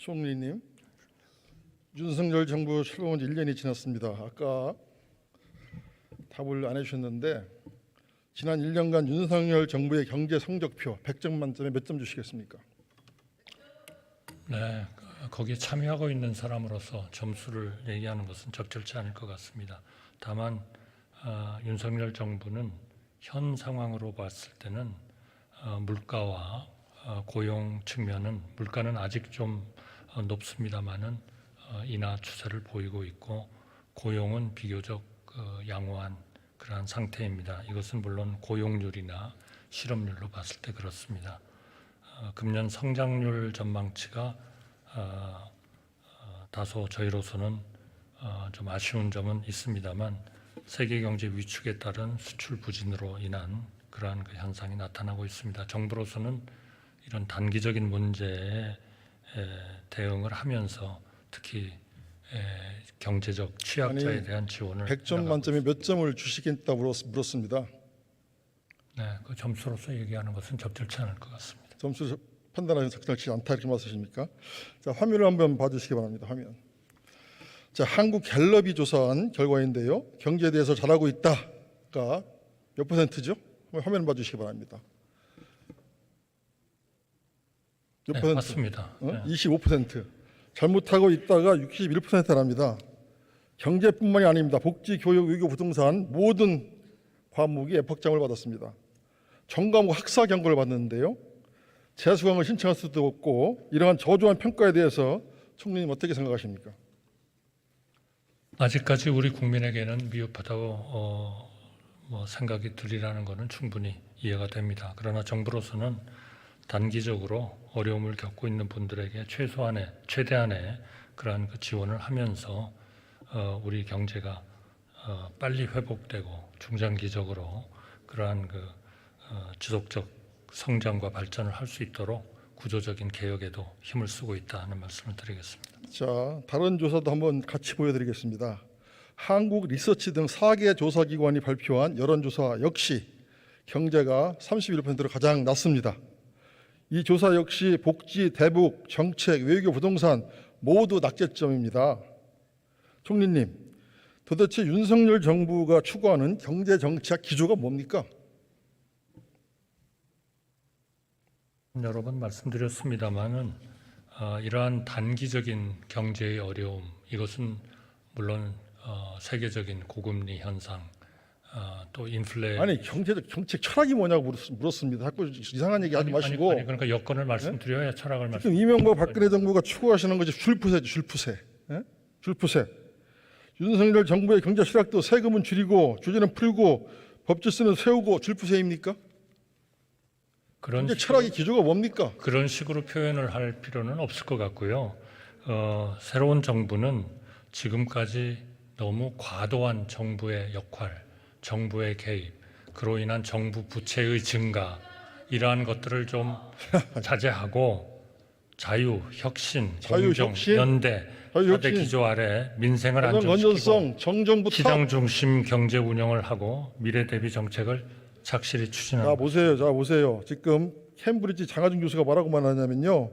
총리님, 윤석열 정부 출범한 지 1년이 지났습니다. 아까 답을 안 해주셨는데 지난 1년간 윤석열 정부의 경제 성적표 100점 만점에 몇 점 주시겠습니까? 네, 거기에 참여하고 있는 사람으로서 점수를 얘기하는 것은 적절치 않을 것 같습니다. 다만 윤석열 정부는 현 상황으로 봤을 때는 물가와 고용 측면은 물가는 아직 좀 높습니다만은 인하 추세를 보이고 있고 고용은 비교적 양호한 그러한 상태입니다. 이것은 물론 고용률이나 실업률로 봤을 때 그렇습니다. 금년 성장률 전망치가 다소 저희로서는 좀 아쉬운 점은 있습니다만 세계 경제 위축에 따른 수출 부진으로 인한 그러한 그 현상이 나타나고 있습니다. 정부로서는 이런 단기적인 문제에 대응을 하면서 특히 경제적 취약자에 대한 지원을 100점 만점에 몇 점을 주시겠다고 물었습니다. 네, 그 점수로서 얘기하는 것은 적절치 않을 것 같습니다. 점수 판단하기 적절치 않다 이렇게 말씀하십니까? 자, 화면을 한번 봐주시기 바랍니다. 화면. 자, 한국 갤럽이 조사한 결과인데요. 경제에 대해서 잘하고 있다가 몇 %죠? 화면 봐주시기 바랍니다. 몇 네, 퍼센트? 맞습니다. 네. 25%. 잘못하고 있다가 61%랍니다. 경제뿐만이 아닙니다. 복지, 교육, 의료, 부동산 모든 과목이 F학점을 받았습니다. 전과목 학사 경고를 받는데요. 재수강을 신청할 수도 없고 이러한 저조한 평가에 대해서 총리님 어떻게 생각하십니까? 아직까지 우리 국민에게는 미흡하다고 생각이 들이라는 것은 충분히 이해가 됩니다. 그러나 정부로서는 단기적으로 어려움을 겪고 있는 분들에게 최대한의 그러한 그 지원을 하면서 우리 경제가 빨리 회복되고 중장기적으로 그러한 그 지속적 성장과 발전을 할 수 있도록 구조적인 개혁에도 힘을 쓰고 있다는 말씀을 드리겠습니다. 자, 다른 조사도 한번 같이 보여드리겠습니다. 한국 리서치 등 4개 조사기관이 발표한 여론조사 역시 경제가 31%로 가장 낮습니다. 이 조사 역시 복지, 대북, 정책, 외교, 부동산 모두 낙제점입니다. 총리님, 도대체 윤석열 정부가 추구하는 경제정책 기조가 뭡니까? 여러 번 말씀드렸습니다마는 이러한 단기적인 경제의 어려움 이것은 물론 세계적인 고금리 현상 또 인플레 아니 경제적 정책 철학이 뭐냐고 물었습니다. 자꾸 이상한 얘기 하지 마시고. 아니, 그러니까 여건을 말씀드려야 철학을 말씀. 지금 이명박 박근혜 정부가 추구하시는 것이 줄푸세죠. 줄푸세. 예? 줄푸세. 윤석열 정부의 경제 실학도 세금은 줄이고 규제는 풀고 법제스는 세우고 줄푸세입니까? 경제 철학의 기조가 뭡니까? 그런 식으로 표현을 할 필요는 없을 것 같고요. 새로운 정부는 지금까지 너무 과도한 정부의 역할, 정부의 개입, 그로 인한 정부 부채의 증가 이러한 것들을 좀 자제하고 자유, 혁신, 공정, 연대, 4대 기조 아래 민생을 안정시키고 시장 중심 경제 운영을 하고 미래 대비 정책을 착실히 추진합니다. 자 보세요. 지금 캠브리지 장하준 교수가 뭐라고 말하냐면요.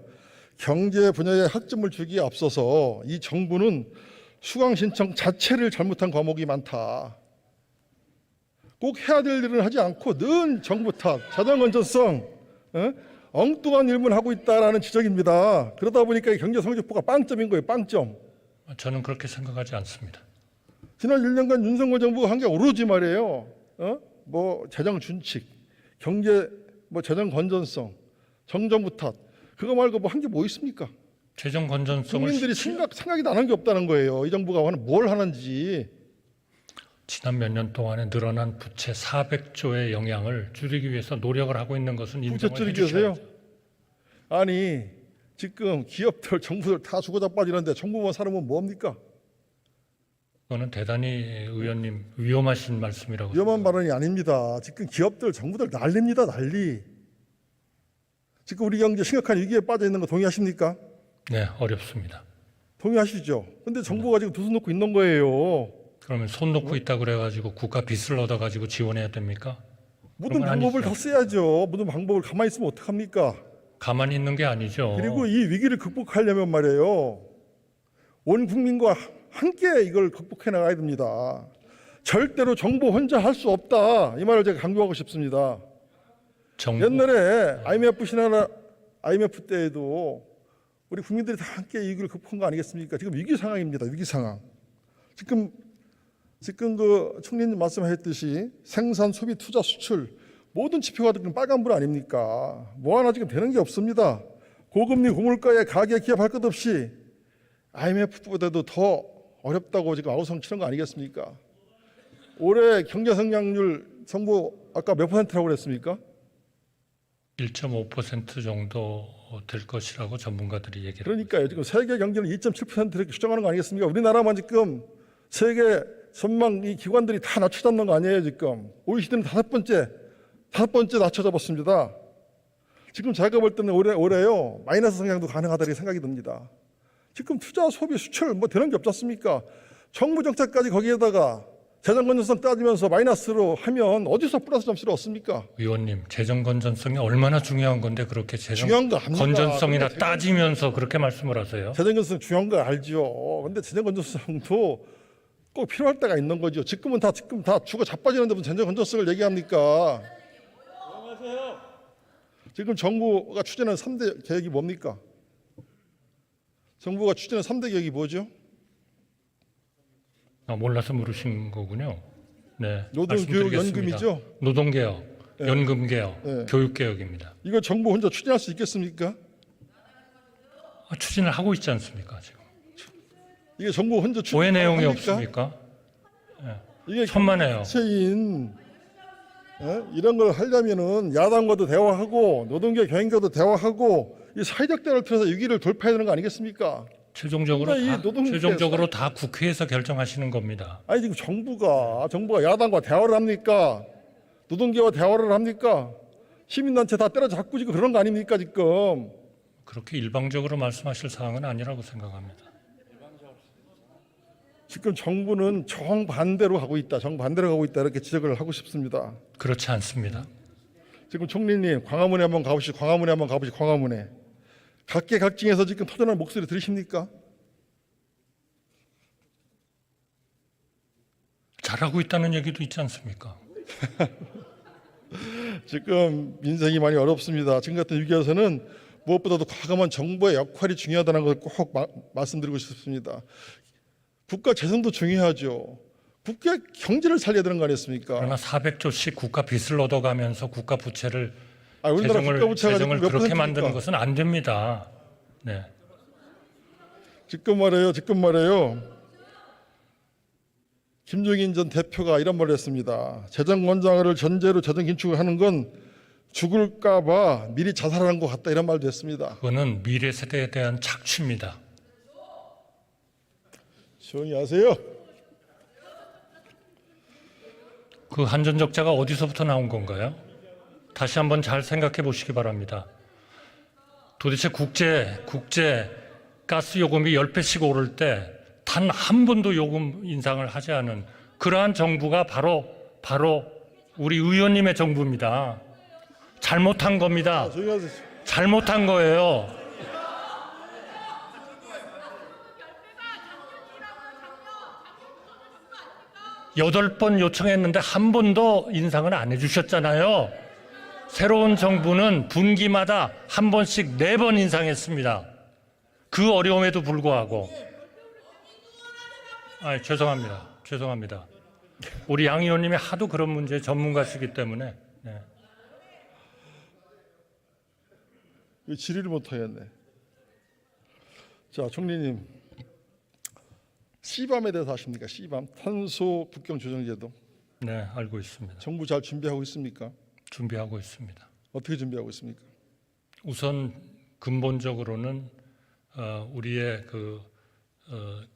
경제 분야에 학점을 주기에 앞서서 이 정부는 수강 신청 자체를 잘못한 과목이 많다. 꼭 해야 될 일을 하지 않고 늘 정부 탓, 자정 건전성, 엉뚱한 일만 하고 있다라는 지적입니다. 그러다 보니까 경제 성적표가 빵점인 거예요. 빵점. 저는 그렇게 생각하지 않습니다. 지난 1년간 윤석열 정부가 한 게 오로지 말이에요. 뭐 재정 준칙, 경제 뭐 재정 건전성, 정정부 탓 그거 말고 뭐 한 게 뭐 있습니까? 재정 건전성을 국민들이 생각이 나는 게 없다는 거예요. 이 정부가 뭘 하는지. 지난 몇 년 동안에 늘어난 부채 400조의 영향을 줄이기 위해서 노력을 하고 있는 것은 인정을 해주셔야죠. 아니 지금 기업들, 정부들 다 죽어 자빠지는데 정부만 살으면 뭡니까? 그거는 대단히 의원님 위험하신 말씀이라고 위험한 발언이 아닙니다. 지금 기업들, 정부들 난립니다. 난리. 지금 우리 경제 심각한 위기에 빠져 있는 거 동의하십니까? 네, 어렵습니다. 동의하시죠? 근데 정부가 지금 두 손 놓고 있는 거예요. 그러면 손 놓고 있다 그래가지고 국가 빚을 얻어가지고 지원해야 됩니까? 모든 방법을 다 써야죠. 모든 방법을 가만히 있으면 어떡합니까? 가만히 있는 게 아니죠. 그리고 이 위기를 극복하려면 말이에요, 온 국민과 함께 이걸 극복해 나가야 됩니다. 절대로 정부 혼자 할 수 없다, 이 말을 제가 강조하고 싶습니다. 옛날에 IMF 때에도 우리 국민들이 다 함께 이 위기를 극복한 거 아니겠습니까? 지금 위기 상황입니다. 위기 상황. 지금 그 총리님 말씀하셨듯이 생산, 소비, 투자, 수출 모든 지표가 지금 빨간불 아닙니까? 뭐 하나 지금 되는 게 없습니다. 고금리, 고물가에 가계 기업할 것 없이 IMF보다도 더 어렵다고 지금 아우성 치는 거 아니겠습니까? 올해 경제 성장률 정부 아까 몇 %라고 그랬습니까? 1.5% 정도 될 것이라고 전문가들이 얘기를 그러니까요. 지금 세계 경제는 2.7% 이렇게 추정하는 거 아니겠습니까? 우리나라만 지금 세계 전망 이 기관들이 다 낮춰잡는 거 아니에요, 지금. OECD는 다섯 번째 낮춰잡았습니다. 지금 제가 볼 때는 올해요, 마이너스 성장도 가능하다 이렇게 생각이 듭니다. 지금 투자, 소비, 수출 뭐 되는 게 없지 않습니까? 정부 정책까지 거기에다가 재정 건전성 따지면서 마이너스로 하면 어디서 플러스 점수를 얻습니까? 의원님, 재정 건전성이 얼마나 중요한 건데 그렇게 재정 중요한 거 압니다. 건전성이나 근데 따지면서 그렇게 말씀을 하세요? 재정 건전성 중요한 거 알죠. 근데 재정 건전성도 꼭 필요할 때가 있는 거죠. 지금 다 죽어 자빠지는데 무슨 재정 건전성을 얘기합니까? 지금 정부가 추진하는 3대 계획이 뭡니까? 정부가 추진하는 3대 계획이 뭐죠? 몰라서 물으신 거군요. 네, 노동, 교육, 말씀드리겠습니다. 연금이죠? 노동개혁, 연금개혁, 네. 교육개혁입니다. 이거 정부 혼자 추진할 수 있겠습니까? 추진을 하고 있지 않습니까? 지금 이게 정부 혼자 추진 왜 내용이 합니까? 없습니까? 이게 천만에요. 체인 이런 걸 하려면은 야당과도 대화하고 노동계 경영과도 대화하고 이 사회적 대화를 통해서 위기를 돌파해야 되는 거 아니겠습니까? 최종적으로 근데 이 노동계 다 국회에서 결정하시는 겁니다. 아니 지금 정부가 야당과 대화를 합니까? 노동계와 대화를 합니까? 시민단체 다 때려잡고 지금 그런 거 아닙니까 지금? 그렇게 일방적으로 말씀하실 사항은 아니라고 생각합니다. 지금 정부는 정반대로 가고 있다 이렇게 지적을 하고 싶습니다. 그렇지 않습니다. 지금 총리님 광화문에 한번 가보시죠. 광화문에 각계각층에서 지금 터져나온 목소리 들으십니까? 잘하고 있다는 얘기도 있지 않습니까? 지금 민생이 많이 어렵습니다. 지금 같은 위기에서는 무엇보다도 과감한 정부의 역할이 중요하다는 것을 꼭 말씀드리고 싶습니다. 국가 재정도 중요하죠. 국가 경제를 살려야 되는 거 아니겠습니까? 그러나 400조씩 국가 빚을 얻어가면서 국가 부채를 우리나라 국가 부채가 재정을 지금 몇 그렇게 %입니까? 만드는 것은 안 됩니다. 네. 지금 말이에요. 김종인 전 대표가 이런 말을 했습니다. 재정 건장을 전제로 재정 긴축을 하는 건 죽을까봐 미리 자살하는 것 같다 이런 말도 했습니다. 그거는 미래 세대에 대한 착취입니다. 조용히 하세요. 그 한전적자가 어디서부터 나온 건가요? 다시 한번 잘 생각해 보시기 바랍니다. 도대체 국제 가스 요금이 10배씩 오를 때 단 한 번도 요금 인상을 하지 않은 그러한 정부가 바로 우리 의원님의 정부입니다. 잘못한 겁니다. 조용히 하세요. 잘못한 거예요. 여덟 번 요청했는데 한 번도 인상을 안 해주셨잖아요. 새로운 정부는 분기마다 한 번씩 4번 인상했습니다. 그 어려움에도 불구하고. 죄송합니다. 우리 양 의원님이 하도 그런 문제에 전문가시기 때문에. 네. 질의를 못하겠네. 자, 총리님, CBAM에 대해서 아십니까? CBAM, 탄소 국경 조정제도. 네, 알고 있습니다. 정부 잘 준비하고 있습니까? 준비하고 있습니다. 어떻게 준비하고 있습니까? 우선 근본적으로는 우리의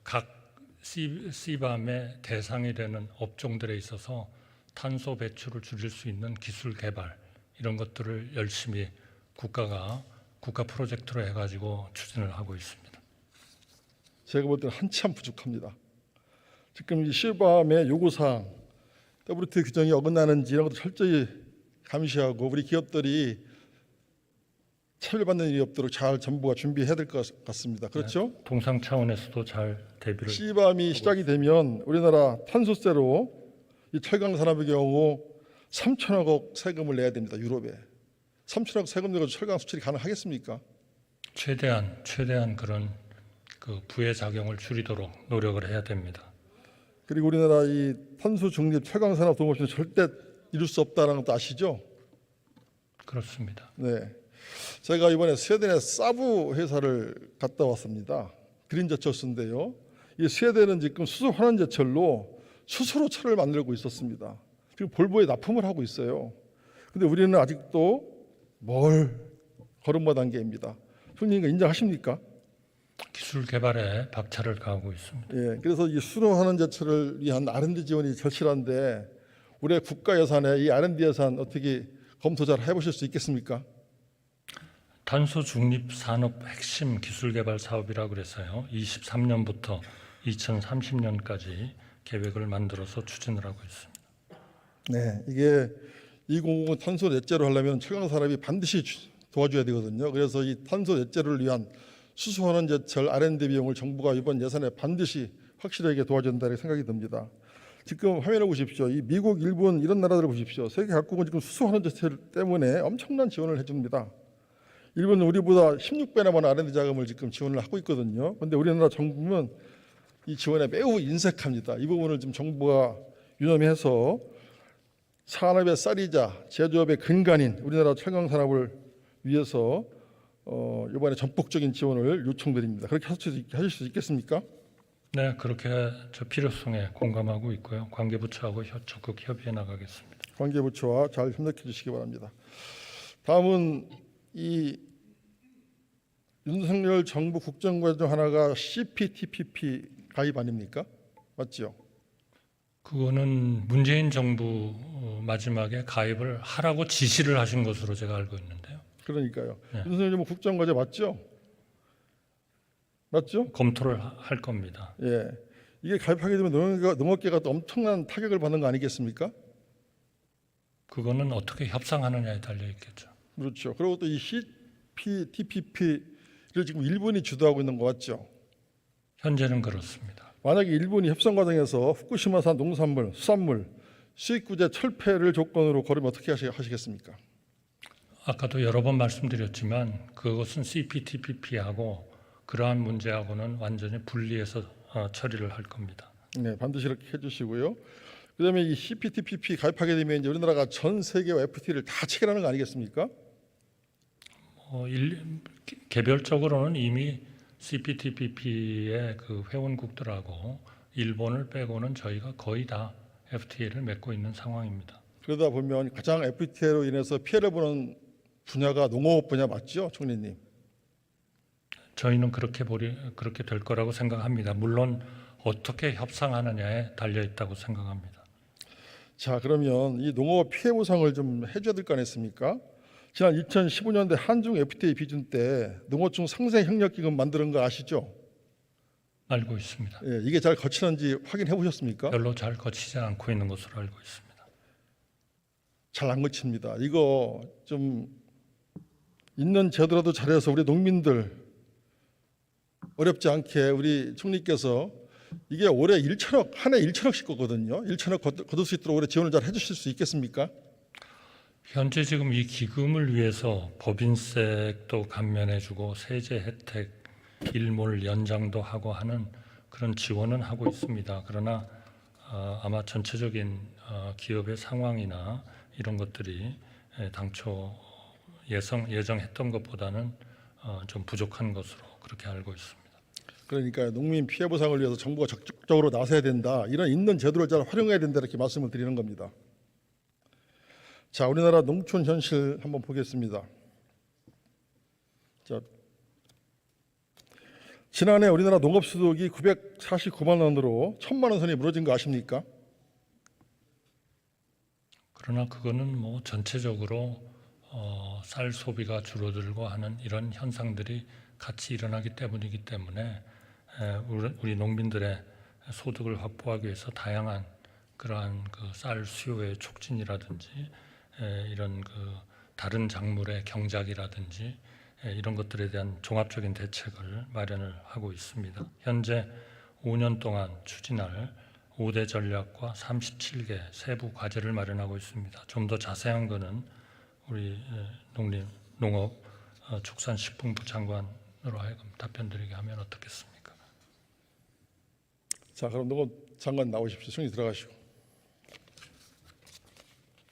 각 CBAM의 대상이 되는 업종들에 있어서 탄소 배출을 줄일 수 있는 기술 개발 이런 것들을 열심히 국가 프로젝트로 해가지고 추진을 하고 있습니다. 제가 볼 때는 한참 부족합니다. 지금 이 CBAM의 요구사항, WTO 규정이 어긋나는지 이런 것도 철저히 감시하고 우리 기업들이 차별받는 일이 없도록 잘 정부가 준비해야 될 것 같습니다. 그렇죠? 통상 차원에서도 잘 대비를 시밤이 시작이 되면 우리나라 탄소세로 이 철강 산업의 경우 3천억 원 세금을 내야 됩니다. 유럽에 3천억 세금 내고 철강 수출이 가능하겠습니까? 최대한 그런 그 부의 작용을 줄이도록 노력을 해야 됩니다. 그리고 우리나라 이 탄소 중립 철강 산업 도움 없이는 절대 이룰 수 없다는 것도 아시죠? 그렇습니다. 네, 제가 이번에 스웨덴의 사부 회사를 갔다 왔습니다. 그린저철스인데요. 이 스웨덴은 지금 수소 환원 제철로 수소로 철을 만들고 있었습니다. 지금 볼보에 납품을 하고 있어요. 근데 우리는 아직도 뭘 걸음마 단계입니다. 총리님 인정하십니까? 기술 개발에 박차를 가하고 있습니다. 예, 그래서 이 수소 환원 제철을 위한 R&D 지원이 절실한데 올해 국가 예산에 이 R&D 예산 어떻게 검토 잘 해보실 수 있겠습니까? 탄소 중립 산업 핵심 기술 개발 사업이라고 그래서요. 23년부터 2030년까지 계획을 만들어서 추진을 하고 있습니다. 네, 이게 2050 탄소 넷제로 하려면 철강 산업이 반드시 도와줘야 되거든요. 그래서 이 탄소 넷제를 위한 수소 환원 제철 R&D 비용을 정부가 이번 예산에 반드시 확실하게 도와준다는 생각이 듭니다. 지금 화면을 보십시오. 이 미국, 일본 이런 나라들을 보십시오. 세계 각국은 지금 수소 환원 제철 때문에 엄청난 지원을 해줍니다. 일본은 우리보다 16배나 많은 R&D 자금을 지금 지원을 하고 있거든요. 그런데 우리나라 정부는 이 지원에 매우 인색합니다. 이 부분을 지금 정부가 유념해서 산업의 쌀이자 제조업의 근간인 우리나라 철강 산업을 위해서 이번에 전폭적인 지원을 요청드립니다. 그렇게 하실 수 있겠습니까? 네, 그렇게 저 필요성에 공감하고 있고요. 관계부처하고 적극 협의해 나가겠습니다. 관계부처와 잘 협력해 주시기 바랍니다. 다음은 이 윤석열 정부 국정과제 중 하나가 CPTPP 가입 아닙니까? 맞죠? 그거는 문재인 정부 마지막에 가입을 하라고 지시를 하신 것으로 제가 알고 있는데요. 그러니까요. 네. 윤석열 정부 국정과제 맞죠? 맞죠? 검토를 할 겁니다. 예. 이게 가입하게 되면 농업계가 또 엄청난 타격을 받는 거 아니겠습니까? 그거는 어떻게 협상하느냐에 달려 있겠죠. 그렇죠. 그리고 또 이 CPTPP를 지금 일본이 주도하고 있는 거 맞죠? 현재는 그렇습니다. 만약에 일본이 협상 과정에서 후쿠시마산 농산물, 수산물 수입구제 철폐를 조건으로 걸으면 어떻게 하시겠습니까? 아까도 여러 번 말씀드렸지만 그것은 CPTPP하고 그러한 문제하고는 완전히 분리해서 처리를 할 겁니다. 네, 반드시 이렇게 해주시고요. 그다음에 이 CPTPP 가입하게 되면 이제 우리나라가 전 세계와 FTA를 다 체결하는 거 아니겠습니까? 개별적으로는 이미 CPTPP의 그 회원국들하고 일본을 빼고는 저희가 거의 다 FTA를 맺고 있는 상황입니다. 그러다 보면 가장 FTA로 인해서 피해를 보는 분야가 농업 분야 맞죠, 총리님? 저희는 그렇게 될 거라고 생각합니다. 물론 어떻게 협상하느냐에 달려 있다고 생각합니다. 자, 그러면 이 농업 피해 보상을 좀 해줘야 될 거 아니겠습니까? 지난 2015년대 한중 FTA 비준 때 농어촌 상생 협력 기금 만드는 거 아시죠? 알고 있습니다. 예, 이게 잘 거치는지 확인해 보셨습니까? 별로 잘 거치지 않고 있는 것으로 알고 있습니다. 잘 안 거칩니다. 이거 좀 있는 제도라도 잘해서 우리 농민들 어렵지 않게 우리 총리께서 이게 올해 1천억, 한 해 1천억씩 거거든요. 1천억 거둘 수 있도록 올해 지원을 잘 해주실 수 있겠습니까? 현재 지금 이 기금을 위해서 법인세도 감면해주고 세제 혜택 일몰 연장도 하고 하는 그런 지원은 하고 있습니다. 그러나 아마 전체적인 기업의 상황이나 이런 것들이 당초 예정했던 것보다는 좀 부족한 것으로 그렇게 알고 있습니다. 그러니까 농민 피해 보상을 위해서 정부가 적극적으로 나서야 된다. 이런 있는 제도를 잘 활용해야 된다 이렇게 말씀을 드리는 겁니다. 자, 우리나라 농촌 현실 한번 보겠습니다. 자, 지난해 우리나라 농업 소득이 949만 원으로 1,000만 원 선이 무너진 거 아십니까? 그러나 그거는 뭐 전체적으로 쌀 소비가 줄어들고 하는 이런 현상들이 같이 일어나기 때문이기 때문에 우리 농민들의 소득을 확보하기 위해서 다양한 그러한 그 쌀 수요의 촉진이라든지 이런 그 다른 작물의 경작이라든지 이런 것들에 대한 종합적인 대책을 마련을 하고 있습니다. 현재 5년 동안 추진할 5대 전략과 37개 세부 과제를 마련하고 있습니다. 좀 더 자세한 것은 우리 농업 축산식품부 장관으로 하여금 답변드리게 하면 어떻겠습니까? 자, 그럼 농업 장관 나오십시오. 총리 들어가시고.